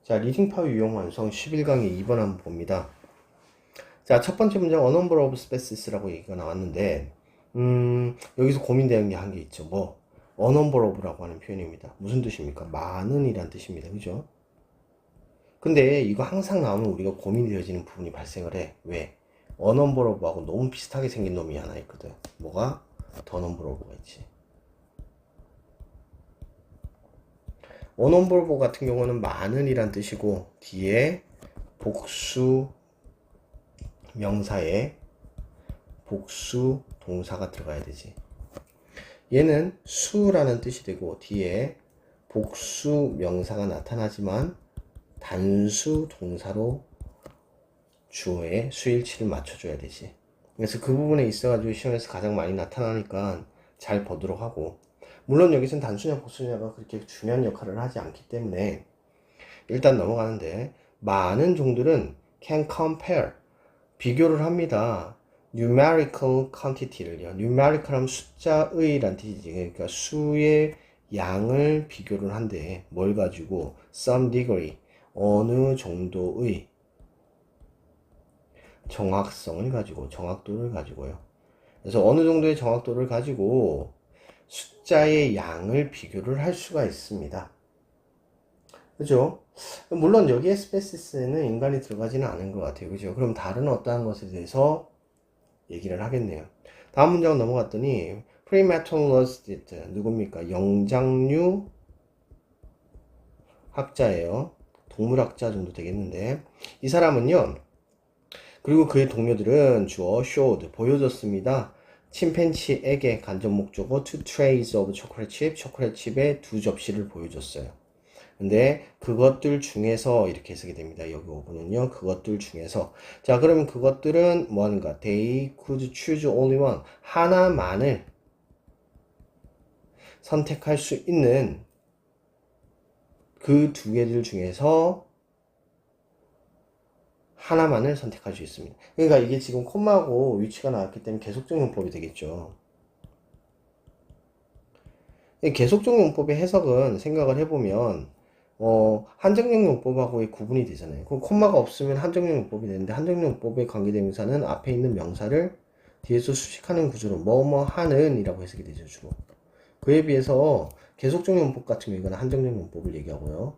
자, 리딩 파워 유형 완성 11강의 2번 한번 봅니다. 자, 첫 번째 문장 A number of spaces라고 얘기가 나왔는데 여기서 고민되는 게 한 게 있죠. 뭐 A number of라고 하는 표현입니다. 무슨 뜻입니까? 많은 이란 뜻입니다. 그죠? 근데 이거 항상 나오면 우리가 고민이 되어지는 부분이 발생을 해. 왜? A number of하고 너무 비슷하게 생긴 놈이 하나 있거든. 뭐가? The number of가 있지. A number of 같은 경우는 많은 이란 뜻이고 뒤에 복수 명사에 복수 동사가 들어가야 되지. 얘는 수라는 뜻이 되고 뒤에 복수 명사가 나타나지만 단수 동사로 주어의 수일치를 맞춰줘야 되지. 그래서 그 부분에 있어가지고 시험에서 가장 많이 나타나니까 잘 보도록 하고, 물론 여기서는 단수냐 복수냐가 그렇게 중요한 역할을 하지 않기 때문에 일단 넘어가는데, 많은 종들은 can compare, 비교를 합니다. numerical quantity를요. numerical 하면 숫자의 란 뜻이지. 그러니까 수의 양을 비교를 한대. 뭘 가지고? some degree, 어느 정도의 정확성을 가지고, 정확도를 가지고요. 그래서 어느 정도의 정확도를 가지고 숫자의 양을 비교를 할 수가 있습니다. 그죠? 물론 여기에 스페시스에는 인간이 들어가지는 않은 것 같아요. 그죠? 그럼 다른 어떠한 것에 대해서 얘기를 하겠네요. 다음 문장 넘어갔더니 primatologist 누굽니까? 영장류 학자예요. 동물학자 정도 되겠는데, 이 사람은요, 그리고 그의 동료들은 주어 showed 보여줬습니다. 침팬지에게 간접 목적어 two trays of chocolate chip, 초콜릿 칩의 두 접시를 보여줬어요. 근데 그것들 중에서 이렇게 해석이 됩니다. 여기 5분은요. 그것들 중에서. 자, 그러면 그것들은 뭐하는가? They could choose only one. 하나만을 선택할 수 있는 그 두 개들 중에서 하나만을 선택할 수 있습니다. 그러니까 이게 지금 콤마하고 위치가 나왔기 때문에 계속적 용법이 되겠죠. 계속적 용법의 해석은 생각을 해보면 한정형 용법하고의 구분이 되잖아요. 그럼 콤마가 없으면 한정형 용법이 되는데, 한정형 용법의 관계대명사는 앞에 있는 명사를 뒤에서 수식하는 구조로 뭐뭐 하는 이라고 해석이 되죠, 주로. 그에 비해서 계속적 용법 같은 경우 이건 한정형 용법을 얘기하고요.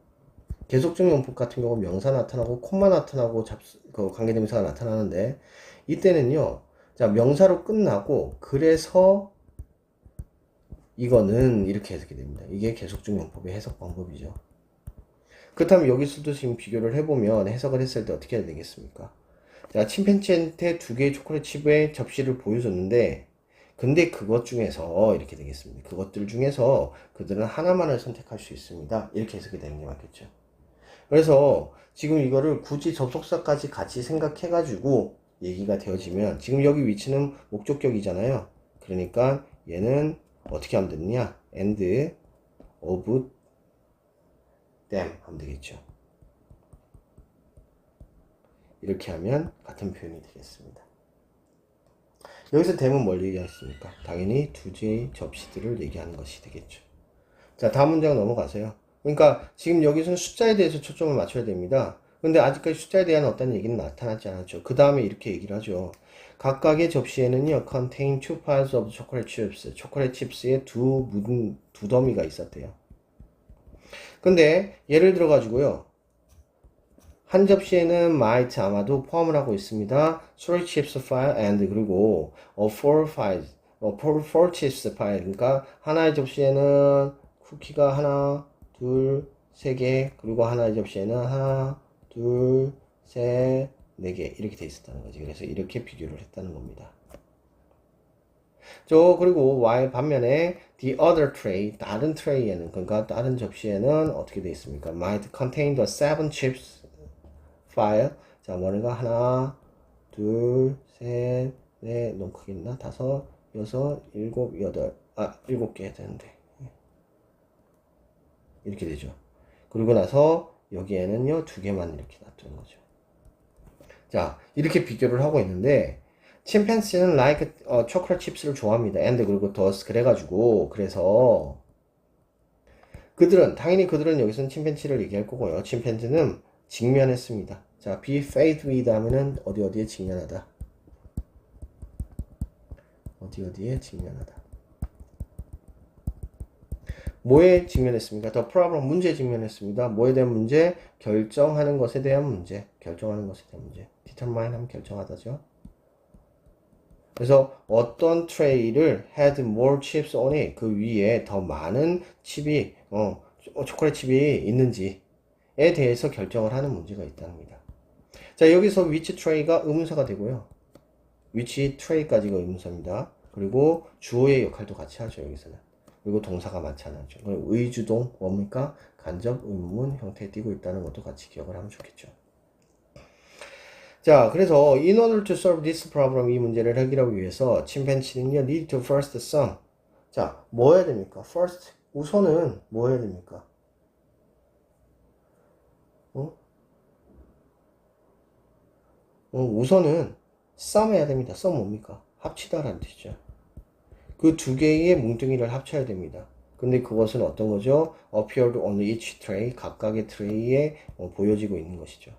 계속적 용법 같은 경우 명사 나타나고 콤마 나타나고 그 관계대명사가 나타나는데, 이때는요, 자, 명사로 끝나고 그래서 이거는 이렇게 해석이 됩니다. 이게 계속적 용법의 해석 방법이죠. 그렇다면 여기서도 지금 비교를 해보면 해석을 했을 때 어떻게 해야 되겠습니까? 자, 침팬지한테 두 개의 초콜릿 칩의 접시를 보여줬는데, 근데 그것 중에서 이렇게 되겠습니다. 그것들 중에서 그들은 하나만을 선택할 수 있습니다. 이렇게 해석이 되는 게 맞겠죠. 그래서 지금 이거를 굳이 접속사까지 같이 생각해가지고 얘기가 되어지면, 지금 여기 위치는 목적격이잖아요. 그러니까 얘는 어떻게 하면 되느냐? and of them 하면 되겠죠. 이렇게 하면 같은 표현이 되겠습니다. 여기서 them은 뭘 얘기하십니까? 당연히 두 개의 접시들을 얘기하는 것이 되겠죠. 자, 다음 문장 넘어가세요. 그러니까 지금 여기서는 숫자에 대해서 초점을 맞춰야 됩니다. 근데 아직까지 숫자에 대한 어떤 얘기는 나타나지 않았죠. 그 다음에 이렇게 얘기를 하죠. 각각의 접시에는요, contain two piles of chocolate chips. 초콜릿 칩스의 두 더미가 있었대요. 근데 예를 들어 가지고요, 한 접시에는 might 아마도 포함을 하고 있습니다. three chips pile and 그리고 four chips pile. 그러니까 하나의 접시에는 쿠키가 하나, 둘, 세 개, 그리고 하나의 접시에는 하나, 둘, 셋, 네 개 이렇게 돼 있었다는 거지. 그래서 이렇게 비교를 했다는 겁니다. 그리고 while 반면에 the other tray, 다른 트레이에는, 그러니까 다른 접시에는 어떻게 돼 있습니까? might contain the seven chips file. 자, 뭐는가? 하나, 둘, 셋, 넷, 너무 크게 있나? 다섯, 여섯, 일곱, 여덟. 일곱 개 해야 되는데. 이렇게 되죠. 그리고 나서 여기에는요, 두 개만 이렇게 놔두는 거죠. 자, 이렇게 비교를 하고 있는데, 침팬지는 like 초콜릿 칩스를 좋아합니다. and 그리고 thus 그래서 당연히 그들은 여기서는 침팬지를 얘기할 거고요. 침팬지는 직면했습니다. 자, be faced with 하면은 어디에 직면하다. 어디에 직면하다. 뭐에 직면했습니까? The problem, 문제에 직면했습니다. 뭐에 대한 문제? 결정하는 것에 대한 문제. 결정하는 것에 대한 문제. determine 하면 결정하다죠. 그래서 어떤 트레이를 had more chips on it, 그 위에 더 많은 칩이, 초콜릿 칩이 있는지에 대해서 결정을 하는 문제가 있답니다. 자, 여기서 which tray가 의문사가 되고요. which tray까지가 의문사입니다. 그리고 주어의 역할도 같이 하죠, 여기서는. 그리고 동사가 많잖아요. 의주동, 뭡니까? 간접 의문 형태에 띄고 있다는 것도 같이 기억을 하면 좋겠죠. 자, 그래서 in order to solve this problem, 이 문제를 해결하기 위해서 침팬지는요, need to first sum. 자, 뭐 해야 됩니까? first, 우선은 뭐 해야 됩니까? 우선은 sum 해야 됩니다. sum 뭡니까? 합치다라는 뜻이죠. 그 두 개의 뭉뚱이를 합쳐야 됩니다. 근데 그것은 어떤 거죠? appeared on each tray, 각각의 트레이에 보여지고 있는 것이죠.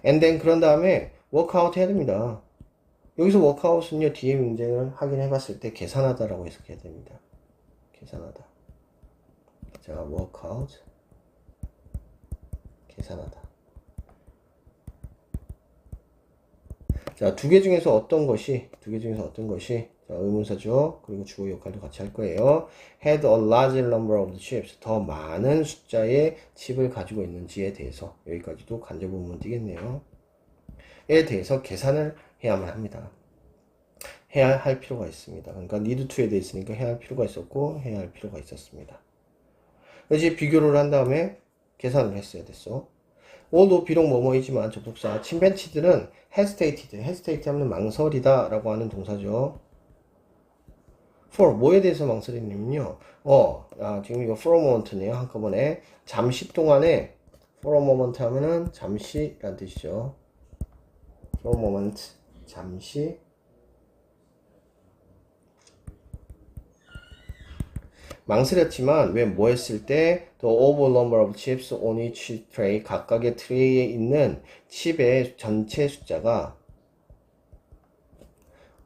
and then 그런 다음에 workout 해야 됩니다. 여기서 workout은요, 뒤에 문제를 확인해 봤을 때 계산하다라고 해석해야 됩니다. 계산하다. 자, workout, 계산하다. 자, 두 개 중에서 어떤 것이, 자, 의문사죠. 그리고 주어 역할도 같이 할 거예요. had a large number of chips. 더 많은 숫자의 칩을 가지고 있는지에 대해서, 여기까지도 간접 의문 띄겠네요. 에 대해서 계산을 해야만 합니다. 해야 할 필요가 있습니다. 그러니까 need to에 대해 있으니까 해야 할 필요가 있었고, 해야 할 필요가 있었습니다. 그래서 비교를 한 다음에 계산을 했어야 됐어. all도 비록 뭐뭐이지만 접속사 침팬지들은 hesitate 하면 망설이다 라고 하는 동사죠. for 뭐에 대해서 망설이냐면요, 지금 이거 for a moment네요. 한꺼번에 잠시 동안에 for a moment 하면은 잠시란 뜻이죠. for a moment, 잠시. 망설였지만 왜 뭐 했을 때 the overall number of chips on each tray, 각각의 트레이에 있는 칩의 전체 숫자가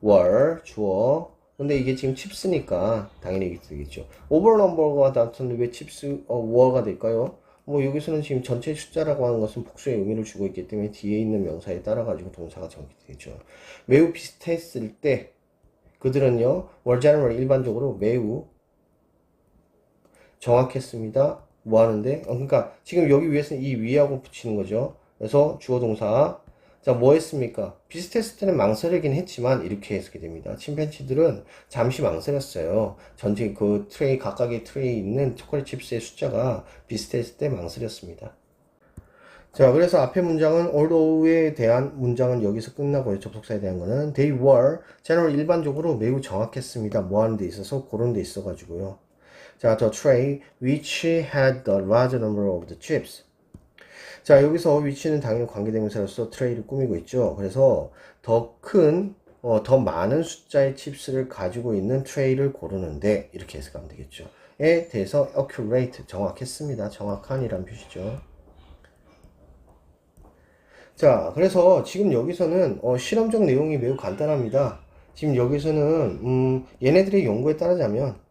were, 주어. 근데 이게 지금 칩스니까 당연히 이게 되겠죠. overall number가 나타났는데 왜 칩스 were가 될까요? 뭐 여기서는 지금 전체 숫자라고 하는 것은 복수의 의미를 주고 있기 때문에 뒤에 있는 명사에 따라 가지고 동사가 정립되죠. 매우 비슷했을 때 그들은요, were generally 일반적으로 매우 정확했습니다. 뭐 하는데? 그러니까 지금 여기 위에서는 이 위하고 붙이는 거죠. 그래서 주어 동사. 자, 뭐 했습니까? 비슷했을 때는 망설이긴 했지만 이렇게 해석이 됩니다. 침팬지들은 잠시 망설였어요. 전체 그 트레이, 각각의 트레이에 있는 초콜릿 칩스의 숫자가 비슷했을 때 망설였습니다. 자, 그래서 앞에 문장은 although에 대한 문장은 여기서 끝나고요. 접속사에 대한 거는 they were, generally 일반적으로 매우 정확했습니다. 뭐 하는 데 있어서 그런 데 있어 가지고요. 자, the tray which had the large number of the chips. 자, 여기서 which는 당연히 관계대명사로서 트레이를 꾸미고 있죠. 그래서 더 큰, 더 많은 숫자의 칩스를 가지고 있는 트레이를 고르는데 이렇게 해석하면 되겠죠. 에 대해서 accurate, 정확했습니다. 정확한이란 표시죠. 자, 그래서 지금 여기서는 실험적 내용이 매우 간단합니다. 지금 여기서는 얘네들의 연구에 따르면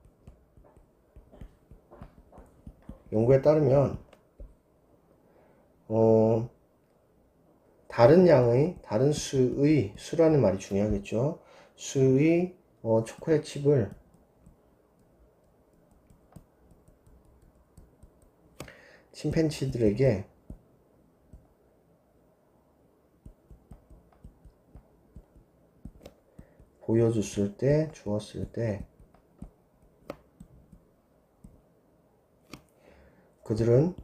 다른 수라는 말이 중요하겠죠. 수의 초콜릿 칩을 침팬지들에게 보여줬을 때, 주었을 때 그들은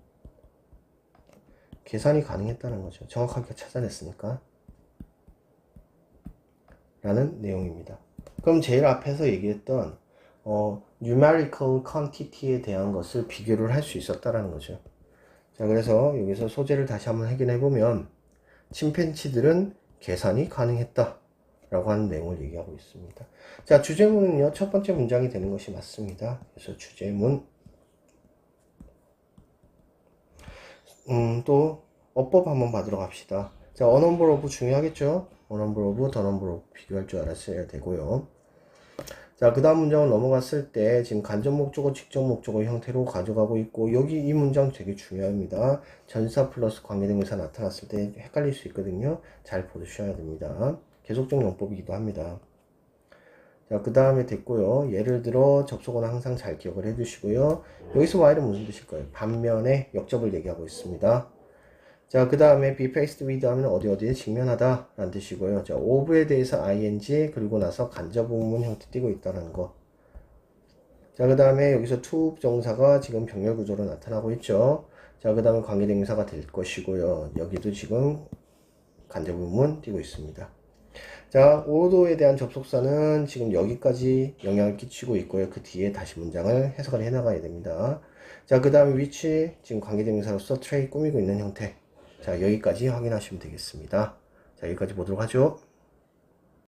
계산이 가능했다는 거죠. 정확하게 찾아냈으니까. 라는 내용입니다. 그럼 제일 앞에서 얘기했던 numerical quantity에 대한 것을 비교를 할 수 있었다라는 거죠. 자, 그래서 여기서 소재를 다시 한번 확인해 보면 침팬지들은 계산이 가능했다 라고 하는 내용을 얘기하고 있습니다. 자, 주제문은요, 첫 번째 문장이 되는 것이 맞습니다. 그래서 주제문 또 어법 한번 받으러 갑시다. 자, a number of 중요하겠죠? a number of, the number of 비교할 줄 알았어야 되고요. 자, 그 다음 문장을 넘어갔을 때 지금 간접 목적어, 직접 목적어 형태로 가져가고 있고, 여기 이 문장 되게 중요합니다. 전사 플러스 관계대명사 나타났을 때 헷갈릴 수 있거든요. 잘 보셔야 됩니다. 계속적 용법이기도 합니다. 자, 그 다음에 됐고요. 예를 들어 접속어는 항상 잘 기억을 해두시고요. 여기서 while은 무슨 뜻일까요? 반면에 역접을 얘기하고 있습니다. 자, 그 다음에 be faced with 하면 어디에 직면하다 라는 뜻이고요. 자, of에 대해서 ing 그리고 나서 간접 의문 형태 띄고 있다는 거. 자, 그 다음에 여기서 to 정사가 지금 병렬 구조로 나타나고 있죠. 자, 그 다음에 관계대명사가 될 것이고요. 여기도 지금 간접 의문 띄고 있습니다. 자, 오도에 대한 접속사는 지금 여기까지 영향을 끼치고 있고요. 그 뒤에 다시 문장을 해석을 해 나가야 됩니다. 자, 그 다음에 which 지금 관계대명사로서 tray 꾸미고 있는 형태. 자, 여기까지 확인하시면 되겠습니다. 자, 여기까지 보도록 하죠.